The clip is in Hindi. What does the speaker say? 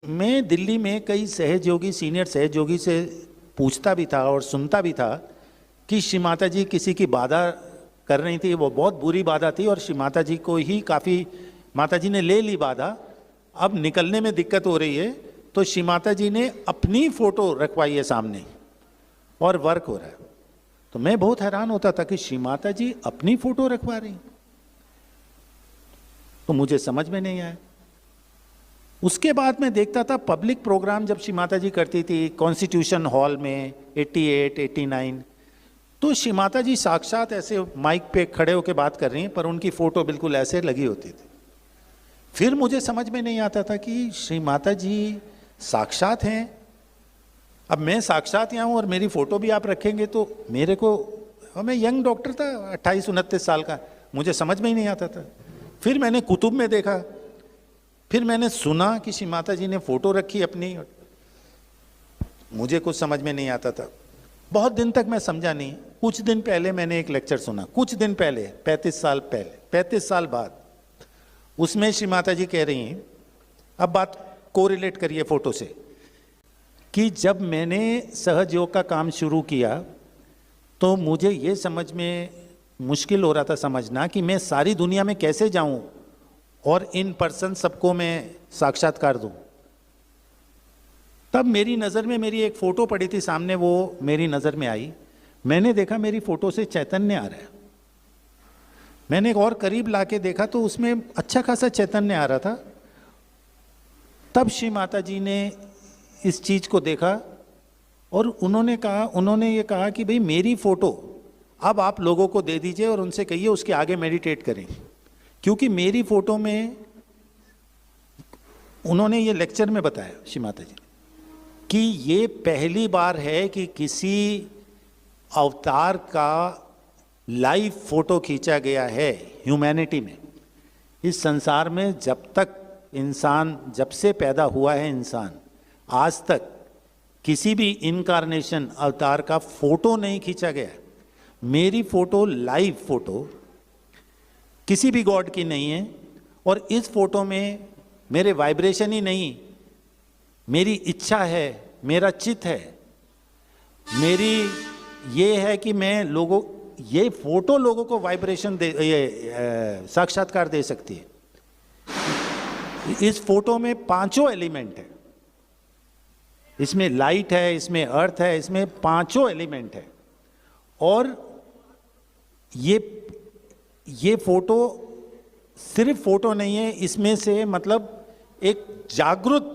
मैं दिल्ली में कई सहयोगी, सीनियर सहयोगी से पूछता भी था और सुनता भी था कि श्री माता जी किसी की बाधा कर रही थी, वो बहुत बुरी बाधा थी और श्री माता जी को ही काफ़ी, माता जी ने ले ली बाधा, अब निकलने में दिक्कत हो रही है, तो श्री माता जी ने अपनी फोटो रखवाई है सामने और वर्क हो रहा है। तो मैं बहुत हैरान होता था कि श्री माता जी अपनी फोटो रखवा रही, तो मुझे समझ में नहीं आया। उसके बाद मैं देखता था पब्लिक प्रोग्राम जब श्री माता जी करती थी कॉन्स्टिट्यूशन हॉल में 88, 89, तो श्री माता जी साक्षात ऐसे माइक पे खड़े होकर बात कर रही हैं, पर उनकी फोटो बिल्कुल ऐसे लगी होती थी। फिर मुझे समझ में नहीं आता था कि श्री माता जी साक्षात हैं। अब मैं साक्षात यहाँ हूँ और मेरी फोटो भी आप रखेंगे तो मेरे को, मैं यंग डॉक्टर था 28-29 साल का, मुझे समझ में ही नहीं आता था। फिर मैंने कुतुब में देखा, फिर मैंने सुना कि श्री माता जी ने फोटो रखी अपनी, मुझे कुछ समझ में नहीं आता था। बहुत दिन तक मैं समझा नहीं। कुछ दिन पहले मैंने एक लेक्चर सुना, कुछ दिन पहले, 35 साल पहले, 35 साल बाद, उसमें श्री माता जी कह रही हैं, अब बात कोरिलेट करिए फोटो से, कि जब मैंने सहज योग का काम शुरू किया तो मुझे ये समझ में मुश्किल हो रहा था समझना कि मैं सारी दुनिया में कैसे जाऊं और इन पर्सन सबको मैं साक्षात्कार दूं। तब मेरी नज़र में मेरी एक फ़ोटो पड़ी थी सामने, वो मेरी नज़र में आई। मैंने देखा मेरी फ़ोटो से चैतन्य आ रहा है। मैंने एक और करीब लाके देखा तो उसमें अच्छा खासा चैतन्य आ रहा था। तब श्री माता जी ने इस चीज़ को देखा और उन्होंने ये कहा कि भाई मेरी फ़ोटो अब आप लोगों को दे दीजिए और उनसे कहिए उसके आगे मेडिटेट करें, क्योंकि मेरी फ़ोटो में, उन्होंने ये लेक्चर में बताया श्री माता जी कि ये पहली बार है कि किसी अवतार का लाइव फोटो खींचा गया है ह्यूमैनिटी में। इस संसार में जब तक इंसान, जब से पैदा हुआ है इंसान, आज तक किसी भी इनकारनेशन अवतार का फोटो नहीं खींचा गया है। मेरी फोटो, लाइव फोटो, किसी भी गॉड की नहीं है। और इस फोटो में मेरे वाइब्रेशन ही नहीं, मेरी इच्छा है, मेरा चित्त है, मेरी ये है कि मैं लोगों, ये फोटो लोगों को वाइब्रेशन दे, साक्षात्कार दे सकती है। इस फोटो में 5 एलिमेंट है, इसमें लाइट है, इसमें अर्थ है, इसमें 5 एलिमेंट है। और ये फोटो सिर्फ फोटो नहीं है, इसमें से मतलब एक जागृत